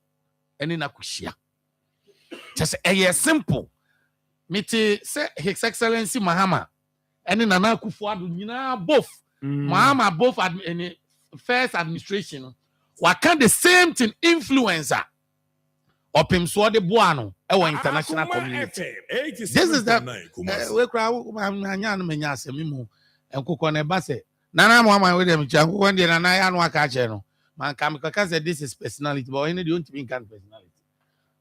eni na kuhia just simple miti say his excellency Mahama eni Nana Akufo-Addo nyina both Mahama both first administration what can the same thing influencer opim so de boa no e international community this is that we kra anya no menya asemi enkokọ na ba se Nana Muhammad we dem cha enkokọ ndi Nana ya no aka che no man kam kaka say this is personality but he don't mean can personality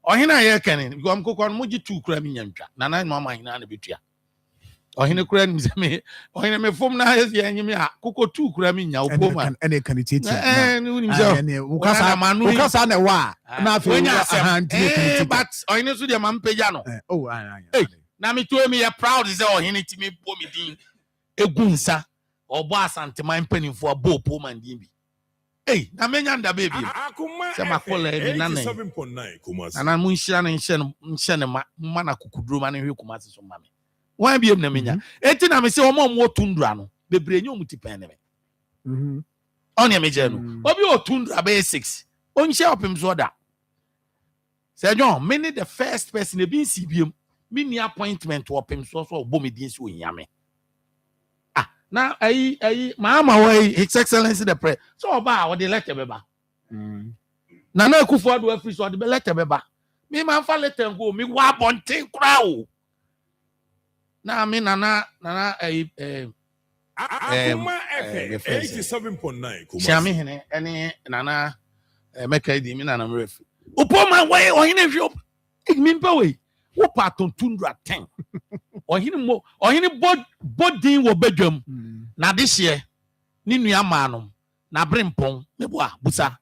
ohina ye kene because enkokọ no muji tu kra mi nyantwa Nana Muhammad hina na betua ohine kura ni me ohine me fom na ye anyimi a koko tu kura mi nya opo ma ene kaniteti ni unim je ukasa na wa na afi but ohine so de ma mpeja no na me to me ya proud is ohine ti me po me din egunsa obo asante man panimfo abo opo man din bi na menya nda baby se makola ni na 87.9 Kumasi na mu nhira na nhye ne ma na kukuduro ma ne hwe Kumasi so ma me wan biem na menya enti na me se omo tundura no bebre nye omuti pen ne me on ya meje no obi otundura be 6 onhye opim so da say John me the first person e bi si biem me ni appointment opim so obo me din si onyame na ayi mama way His Excellency the President so oba o de letter beba na Akufo do afri so de letter beba me man fa letter go me wa bonten kra o na me nana Akoma FM 87.9 Kumasi. Chami hene ene nana meka di me nana mrefi upoma way ohine hwe mimpa we wo paton 210 ohine bodin wo badwam na this year ni nua manom na brempon mebo a busa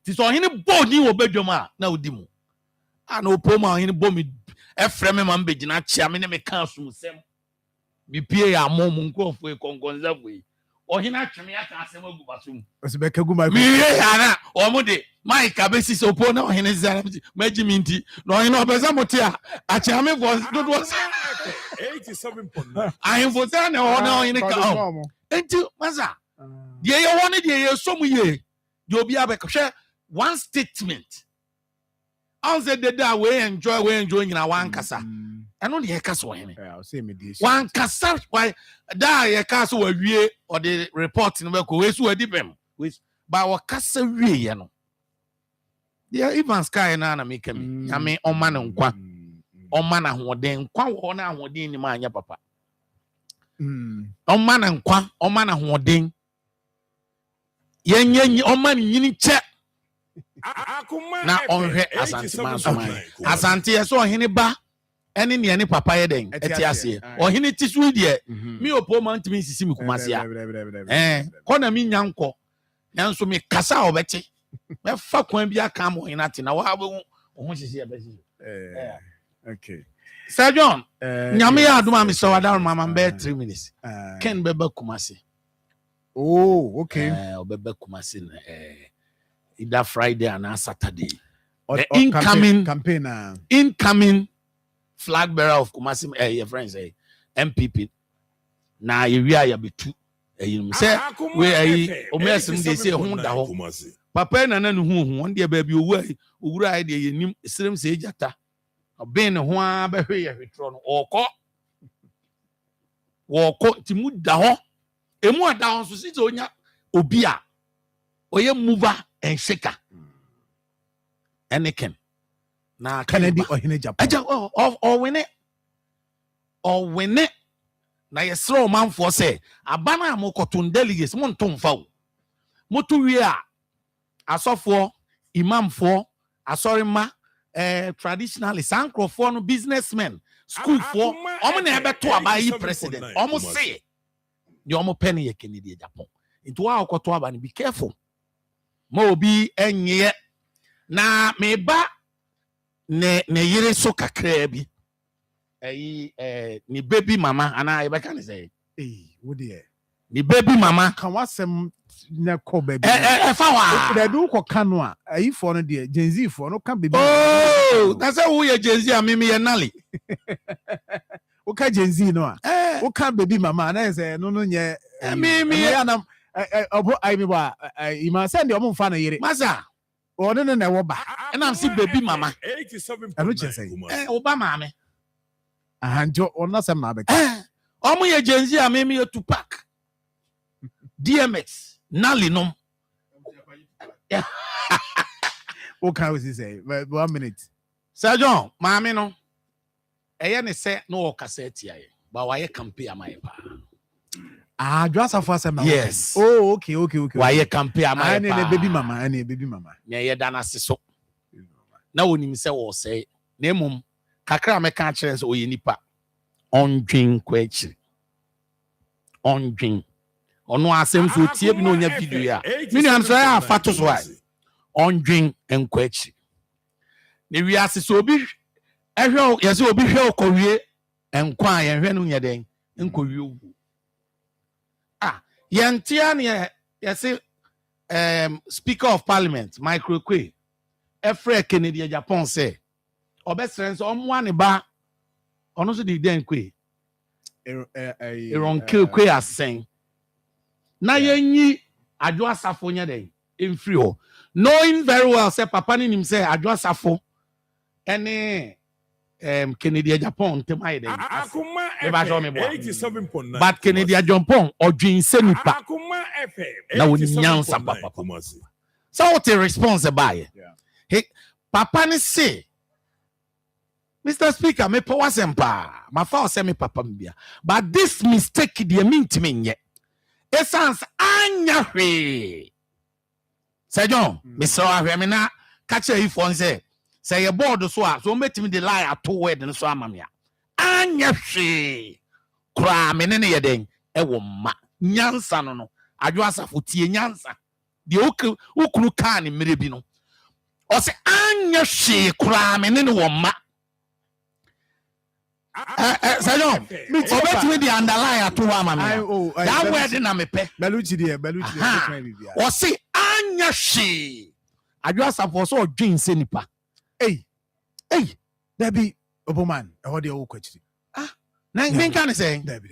ti so ohine bodin wo badwam a na odi mu ana upoma ohine bomi efre me man begina chia me ne me kan sumsem bi pie ya mom nkofo e kongonza foi ohine atweme aka asem agu basum osibeka gu my mi yana omude Mike abesi so po na ohine zara maji minti na ohine obeza motia achia me voice dodo 87.9 ahimfo za na ona ohine ka enti maza de ye woni de ye so mu ye de obi abekhwe one statement on say the day we enjoy nyina wan kasa eno de ye kasa ohine wan kasa why da ye kasa wa wie or the report no be ko we su adi bem ba wa kasa wie ye no dia even sky na make me nyame oma na nkwa oma na hoden nkwa wo na hoden ni ma anya papa oma na nkwa oma na hoden yenye oma ni nyini che na onhwe asante man so man asante ye so ohene ba ene ne ne papa ye den eti ase ohene ti so die mi opo man timi sisi mi kumase a ko na mi nyanko nanso mi kasa obeti me fa kwan bi aka mo hina te na wa ho hihye ya besi okay Sir John nyame ya aduma mi so wada mama mbe 3 minutes ken beba kumase oh okay obeba kumase na either Friday and Saturday the incoming flag bearer of Kumasi your friends MPP na area ya betu you say we omesim dey say hu da ho papa na na hu on dey ba bi owura ai dey yenim sirem say jata obin ne ho a ba hwe ya hwetro no woko timu da ho emu ada ho so si onya obi a oye mover and shaker Anakin na Kennedy ohine Japan win it na yesro manfo say abana amokoton delegates mon tonfa wo motu wi a asofo imamfo asorima traditionally sankrofo no businessmen school for omo na ebeto abayi president omo say the omo penny ye Kennedy Japan into wa okoto aba be careful mo obi enye na meba ne yire so kakra bi ni baby mama ana e beka ne say wo de ni baby mama kan wasem na ko baby fa wa da du ko kanu a ayi fo no de Gen Z fo no kan baby oh that's how we Gen Z amimi ye nali wo ka Gen Z no a wo kan baby mama na say no nye mimi ana obo ai mi ba ima send omo mfa na yire masa ono no na wo ba na am si baby mama 87.9 oba mama ahanjo ona sem na be omo ye Gen Z amimi ye Tupac DMX Nalinom what can we say 1 minute Sir John mama no eye ne se no o cassette ya ba wa ye campaign amai pa just for some yes oh okay why ye campaign amai pa baby mama me ye dana seso na wonim se wo say na emum kakra me ka kire se oye nipa ondwen kwachi ondwen ono asem so tie bi no nya video ya me nua so ya afato so ai ondwen enkwachi ne wi ase so obi ehwe yese obi hwe okowie enkwa ye hwe no nya den enkowie owu yentia ne yese Speaker of Parliament Michael Kwe efre Kennedy Japan say obesrense omwa ne ba ono so di den Kwe Ron Kwe asen na yenyi Adwo Asafo nya den emfiri ho knowing very well say papa ni nim say Adwo Asafo ene Kennedy Japan temai den. Akoma Eba show me FM 87.9. But Kennedy Japan odwin senipa. Akoma FM Na wonyansa papa. So what a response by. Hey, papa ni say Mr. Speaker, me power sempa. My father say me papa mbia. But this mistake dey mean to me yet. Essence anya hwe. Say John, me so ahwe me na catch you phone say your board so metimi the lie at word no so amamia. Anya hwe. Kra me ne ye den e wo ma. Nyansa no no. Adwo asafo tie nyansa. De okunu kan ni mere bi no. O say anya hwe kra me ne wo ma. Sayon, obet me the underline at 2 amami. That word na me pe. Beluchi there. O say anya she. Adwa suppose so dwin se nipa. Hey, there be Oboman. E ho de wo kwachiri. Na me kan say. There be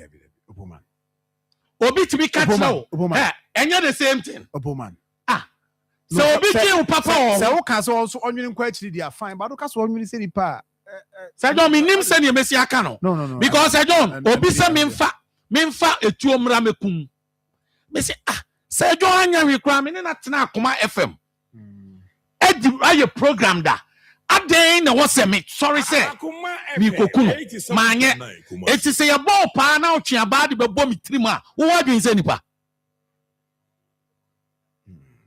Oboman. Obi to be catch now. Enye the same thing. Oboman. So obi kin papa o. Se wo kan so onwini kwachiri dia fine, but wo kan so onwini se nipa. Sir John, me nim say Messi aka no. No. Because Sir John, obi say memfa etuo mra mekum. Me say Sir John anya we kra me na tena Akoma FM. Edi aye program da. Aden na wo say me sorry say. Me kokuno. Manye. Eti say ya ball pa na otwe aba de bebo me tirim a. Wo wadwen say nipa.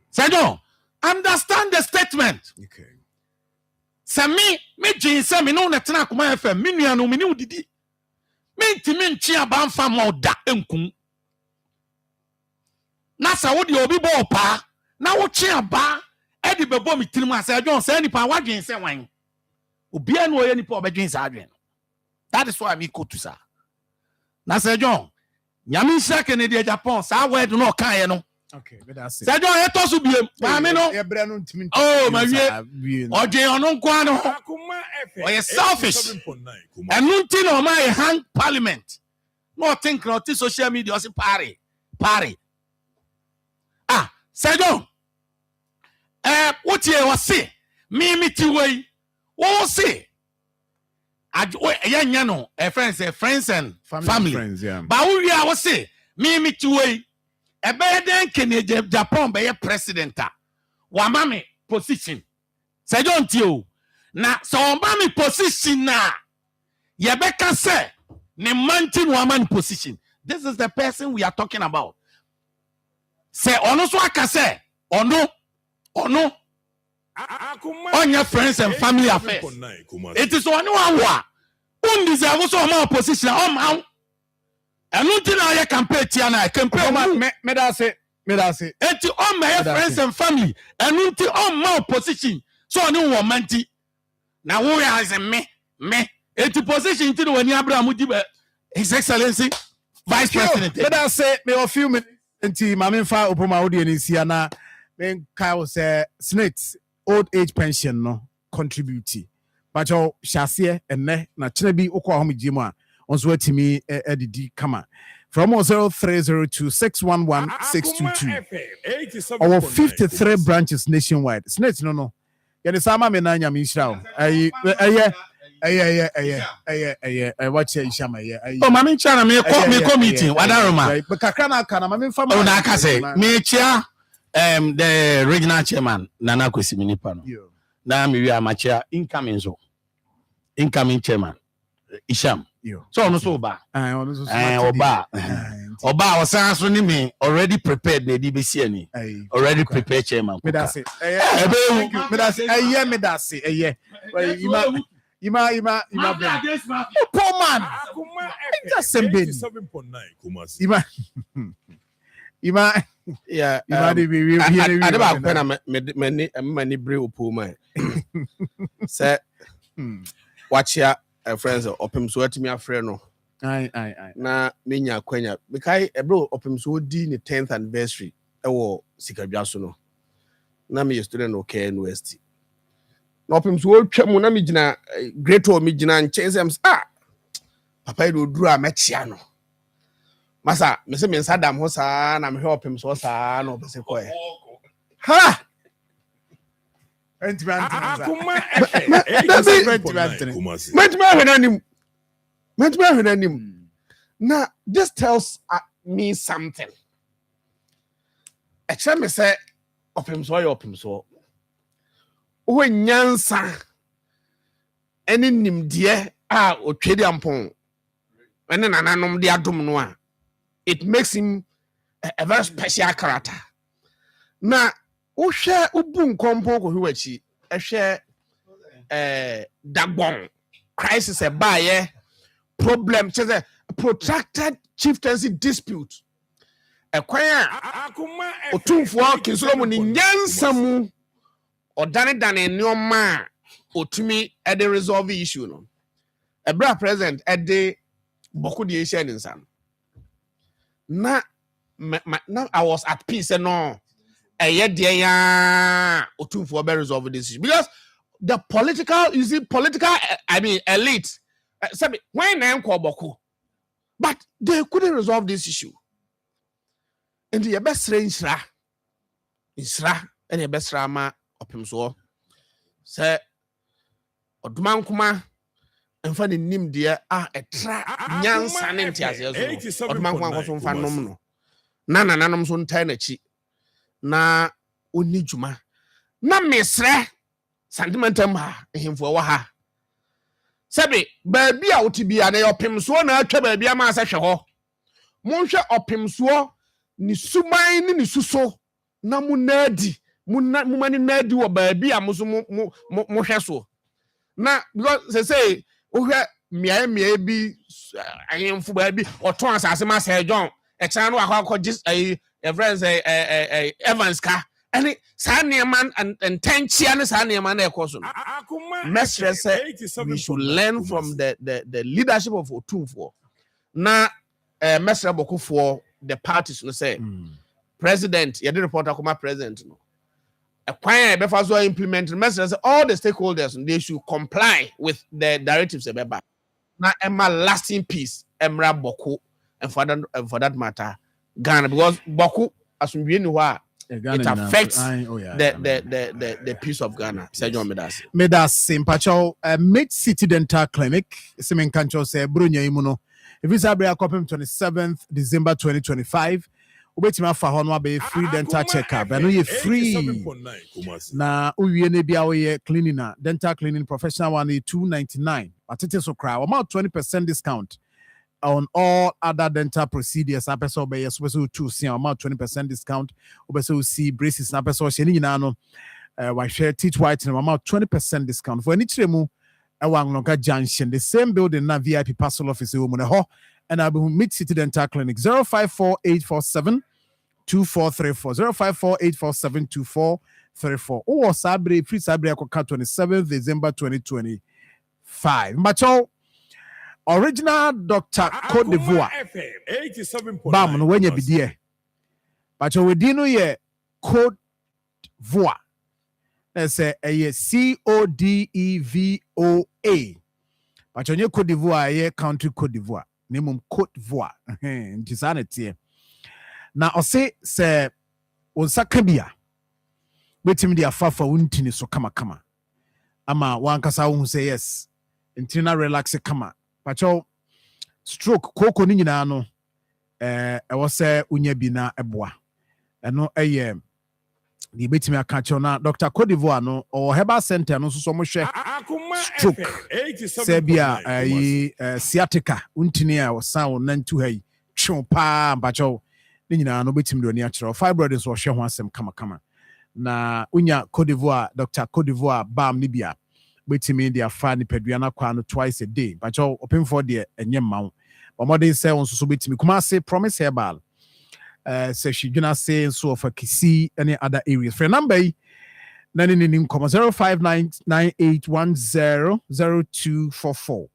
Sir John, understand the statement. Okay. Say me jin say me no na tena Akoma FM me nua no me ni udidi me ntimi nchi aba mfa mo da enkum na sa wo de obi bo pa na wo chi aba e de bebo me tirim asa John say nipa wadwen say wan obi anu oye nipa obedwen say adwen. That is why me ko to sa na say John nyame nsa Kennedy Japan sa word no kan ye no. Okay, but that's it. Say John eto so biem ma me no oh ma wie odwen ono nko ano Akoma FM oye selfish and nunti no ma hang parliament no think no social media say party say John what you was say me ti wey wo say anya no friends and family friends, yeah. But we are say me ti wey ebe den Kennedy Japan be president wa mame position say John tio na so mame position na ye beka say ne mountain woman position. This is the person we are talking about. Say ono so aka say ono on your friends and family affairs. It is one wa undeserve so my position on and nothing I campaign tiana campaign me that say enti on my friends and family and nothing on my position so no woman ti na wo ya is me enti position ti no wani Abraham di His Excellency Vice President me that say me a few minutes enti mama fa opoma odi ni sia na me kai say snakes old age pension no contribute but you shase enne na kire bi okọ ahom gimu a onso atimi edidi kama from 0302611622 our 53 branches nationwide snakes no ya the sama me na nya me nshira watch ishama oh mama nchana me ko meeting wadaroma kakra na aka na mama fama o na aka say me chia the regional chairman Nana Kwesiminipa no na me wi amachia incoming chairman Isham so ono so ba oba osanso ni me already prepared na di besi ani already prepared chairman me that say me that say ima poor man just sembe ima yeah we adeba kwena mani bre opoma say watchia friends opem so atimi afre no na menya kwanya mekai ebro opem so di ni 10th anniversary ewo sikadwaso no na me student no care university na opem so twam na me gina great o me gina nchensem papa e do duru a mechia no masa me se me nsadam ho saa na me opem so saa na opese koye ha Akoma FM. Now, this tells me something. A chame say, opim so. When Yansa, any nim dear, or trade ampon, and then an dia dumnoa, it makes him a very special character. Now, who share Ubun Compo who share Dagbon crisis a buyer problem, a protracted chieftaincy dispute. A choir or two for Kinsolomon in Yansamu or Dane in your man or to me at the resolve issue. No, a bra present at the Bokudi Shannon. Now, I was at peace and all. Yet dear or two for resolve this issue because the political elite. Why name call Boku? But they couldn't resolve this issue. And the best range Isra and the best rama of him so say Odman Kuma and finding nim dear a young son in Tias Odman was on phenomenal. Nana nanum son tinachi na unijuma na mesre sentimental him for waha. Sabi, baby out to be an opim so na baby a mass ho. Monsha opim so ni sumai ni suso na munadi mumani nadi wa baby a musu na because they say me bi ayemfu baby or ton asase ma say John e chan no akwa just a friends Evans ka any Sanya man and 10 chian Sanya man ekoso. Mestre say we should learn from the leadership of Otumfo. Na Mestre boku for the parties no say president, you did report Akoma president no. A choir before so implement Mestre say all the stakeholders they should comply with the directives ebeba. Na Emma lasting peace, Emra boku and for that matter Ghana because boku asumbi ni wa it affects the peace of Ghana. Medas Pacho, Mid-City Dental Clinic, Semen Kancho say Brunya Imuno. If it's Abria Copim 27th December 2025, Ubetima Fahonwa be free dental checkup. I know you're free. Na Uyene Biawe cleaning, dental cleaning professional one $299. But it is so crowd. About 20% discount on all other dental procedures. I person be so to see about 20% discount. Obeso see braces na person sheni nyina no share teeth whitening about 20% discount for any tremu Ewanglonka Junction, the same building na VIP parcel office wo ne ho and I be Mid-City Dental Clinic 054847 2434 054847 2434 or Sabre free Sabre Akoka 27th December 2025. Macho original Dr. Cote d'Ivoire. Bam no when you be there. But we didn't ye Cote d'Ivoire. Let's say a CODEVOA. But on your Cote d'Ivoire, ye country Cote d'Ivoire. Name Cote d'Ivoire. Insanity. Now I say on Sakabia. Wait him there for untini so kama. Ama one kasa who say yes. Intina relax kama. Pacho stroke koko ni nyina no ewo se unya bi na eboa eno eye di betimi aka cho na Dr. Cote d'Ivoire no or herbal center no so mo hwe stroke se bia sciatica untini a sound nantu hai twu pa pacho ni nyina no betimi do ni a kire fibroid so hwe ho asem kama na unya Cote d'Ivoire Dr. Cote d'Ivoire bam ni bia betimi dia fa ni peduana kwa no twice a day but you open for the enye mawo but more than say on so betimi kuma say promise herbal say she gonna say so of a kisi any other areas for number na ni 0598100244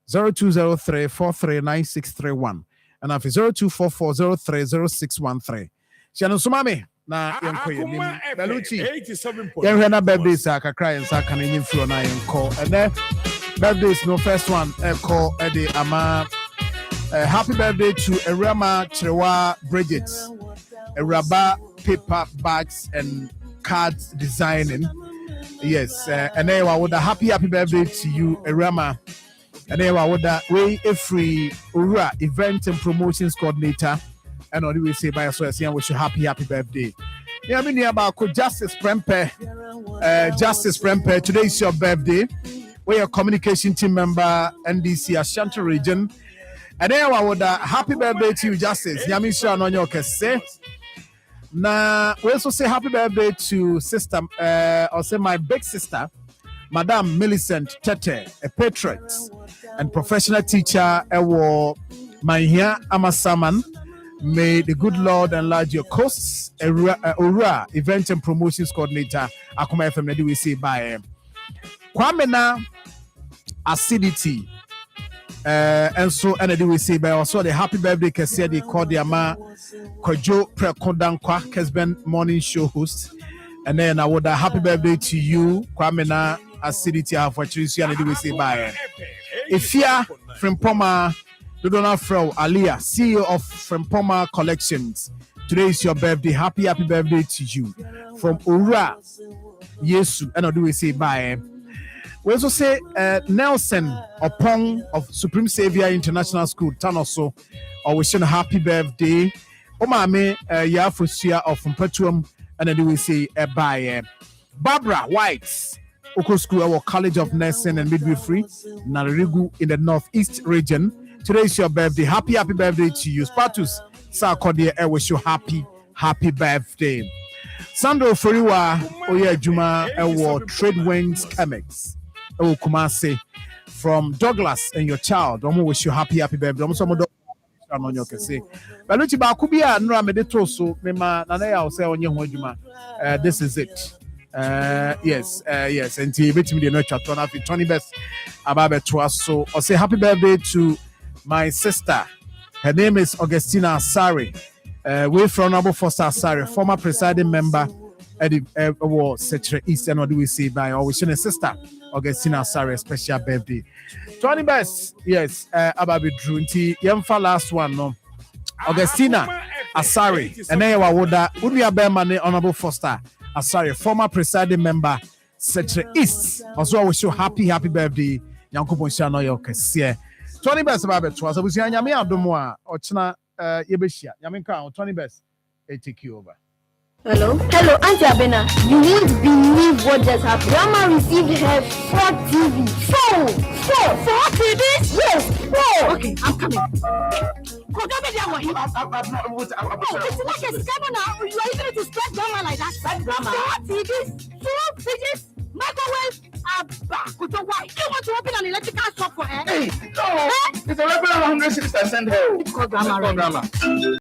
0203439631 and after 0244030613 Shano Sumame na yenkoye nim Beluchi yenhwe na birthdays akakra yensa kan nyim fro na yenko and birthdays no first one call Eddie ama happy birthday to Erama Chewa Bridget Eraba paper bags and cards designing Yes, and then I would a happy birthday to you, Rama. And then I would way a free Ura event and promotions coordinator. And on the way say by us, I wish you happy birthday. Yeah, I mean about Justice Prempe. Justice Prempe, today is your birthday. We're a communication team member, NDC Ashanti region. And then I would happy birthday to you, Justice. Yamisha no nyoke say. Now we also say happy birthday to sister, or say my big sister, Madame Millicent Tete, a patriot and professional teacher. Mahia Amasaman. May the good Lord enlarge your costs. Ura event and promotions coordinator. Akoma FM. We say bye. Kwamena acidity. And so, and we say by also the happy birthday Kessia de Cordiama Kojo Prekodankwa Kesben morning show host. And then I would happy birthday to you, Kwamena acidity for Chirisia, and we say bye. If you are from Poma, Dodona Fro Alia, CEO of Frempoma Collections. Today is your birthday. Happy birthday to you. From Ura Yesu, and we say bye. We also say Nelson Opong of Supreme Savior International School, Tanoso, or wishing a happy birthday. Omame Yafusia of Perpetuum, and then we say bye. Barbara White, Oko School, our College of Nursing and Midwifery, Naririgu in the Northeast region. Today is your birthday. Happy birthday to you. Spatus Sarkodie, I wish you happy birthday. Sandro Foriwa, Oye Juma, Trade Winds Chemex. Kumase from Douglas and your child. I wish you happy birthday. I'm some on your say. But Luchi Bakubia, no, Meditoso, Mema, Nanea, say on your Juma. This is it. Yes. And he beat me the nurture turn up 20 best about to us. So I'll say happy birthday to my sister. Her name is Augustina Asari. We're from Honorable Foster Asari, former presiding member at the Secretary East. And what do we say by our wishing a sister, Augustina Asari, a special birthday. 20 best, yes, Ababi Drew. Yemfa last one, no. Augustina Asari. And then would be a bear money, Honorable Foster Asari, former presiding member, Secretary East. Also, I wish you happy birthday. Yanko Ponshano Yokesia. 20 best about it was. I was young. Yami Abdomoa or China Yebeshia. Yaminka, 20 best. I take you over. Hello, Auntie Abena. You won't believe what just happened. Grandma received her 4 TV. 4 TVs? Yes, 4. Okay, I'm coming. It's like a scam now. You are able to spread grandma like that. 4 TVs, 2 fridges, microwave. You want to open an electrical shop for her? Hey, no, it's a regular 100 I send her. It's called grandma.